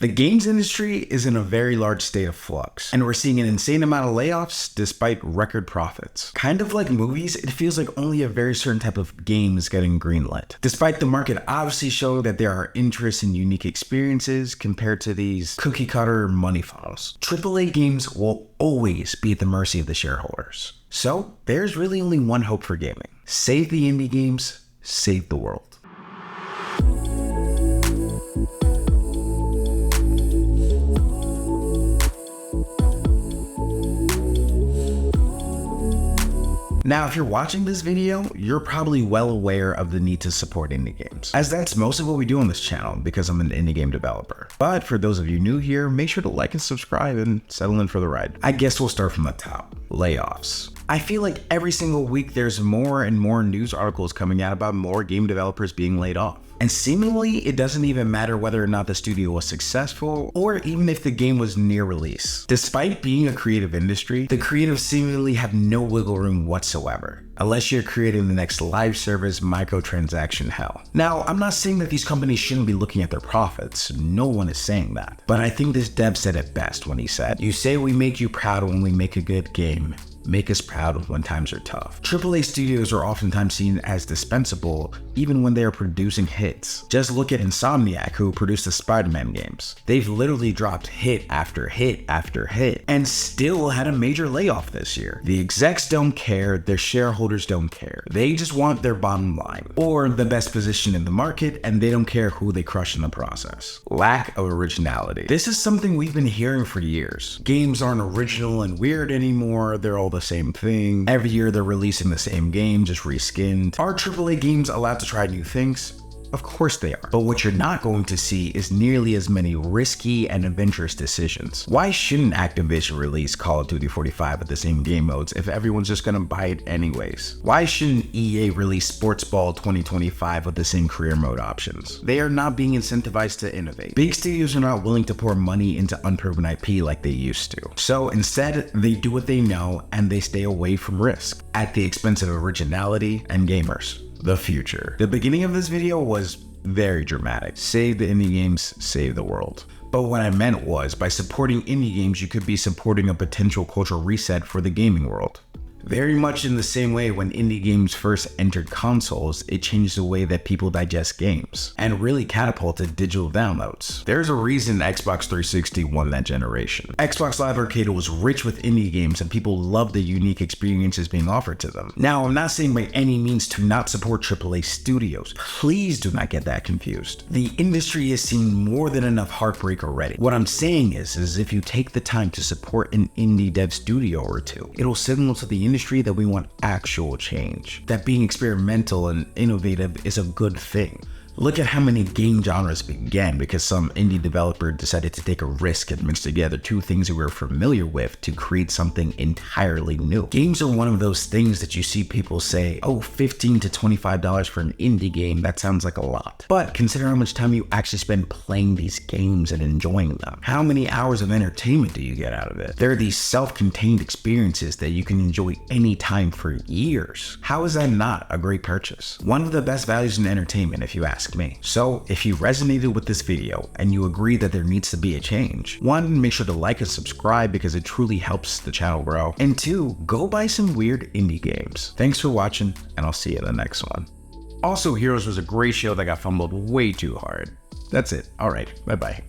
The games industry is in a very large state of flux, and we're seeing an insane amount of layoffs despite record profits. Kind of like movies, it feels like only a very certain type of game is getting greenlit. Despite the market obviously showing that there are interests in unique experiences compared to these cookie cutter money funnels. AAA games will always be at the mercy of the shareholders. So there's really only one hope for gaming. Save the indie games, save the world. Now, if you're watching this video, you're probably well aware of the need to support indie games, as that's most of what we do on this channel because I'm an indie game developer. But for those of you new here, make sure to like and subscribe and settle in for the ride. I guess we'll start from the top. Layoffs. I feel like every single week there's more and more news articles coming out about more game developers being laid off. And seemingly, it doesn't even matter whether or not the studio was successful or even if the game was near release. Despite being a creative industry, the creatives seemingly have no wiggle room whatsoever, unless you're creating the next live service microtransaction hell. Now, I'm not saying that these companies shouldn't be looking at their profits. No one is saying that. But I think this dev said it best when he said, "You say we make you proud when we make a good game. Make us proud when times are tough." AAA studios are oftentimes seen as dispensable even when they are producing hits. Just look at Insomniac, who produced the Spider-Man games. They've literally dropped hit after hit after hit and still had a major layoff this year. The execs don't care, their shareholders don't care. They just want their bottom line or the best position in the market, and they don't care who they crush in the process. Lack of originality. This is something we've been hearing for years. Games aren't original and weird anymore, they're all the same thing. Every year they're releasing the same game, just reskinned. Are AAA games allowed to try new things? Of course they are. But what you're not going to see is nearly as many risky and adventurous decisions. Why shouldn't Activision release Call of Duty 45 with the same game modes if everyone's just gonna buy it anyways? Why shouldn't EA release Sports Ball 2025 with the same career mode options? They are not being incentivized to innovate. Big studios are not willing to pour money into unproven IP like they used to. So instead, they do what they know and they stay away from risk at the expense of originality and gamers. The future. The beginning of this video was very dramatic. Save the indie games, save the world. But what I meant was, by supporting indie games, you could be supporting a potential cultural reset for the gaming world. Very much in the same way when indie games first entered consoles, it changed the way that people digest games and really catapulted digital downloads. There's a reason Xbox 360 won that generation. Xbox Live Arcade was rich with indie games and people loved the unique experiences being offered to them. Now, I'm not saying by any means to not support AAA studios. Please do not get that confused. The industry has seen more than enough heartbreak already. What I'm saying is if you take the time to support an indie dev studio or two, it'll signal to the industry that we want actual change, that being experimental and innovative is a good thing. Look at how many game genres began because some indie developer decided to take a risk and mix together two things we were familiar with to create something entirely new. Games are one of those things that you see people say, oh, $15 to $25 for an indie game, that sounds like a lot. But consider how much time you actually spend playing these games and enjoying them. How many hours of entertainment do you get out of it? There are these self-contained experiences that you can enjoy anytime for years. How is that not a great purchase? One of the best values in entertainment, if you ask me. So if you resonated with this video and you agree that there needs to be a change, one, make sure to like and subscribe because it truly helps the channel grow. And two, go buy some weird indie games. Thanks for watching and I'll see you in the next one. Also, Heroes was a great show that got fumbled way too hard. That's it. All right. Bye-bye.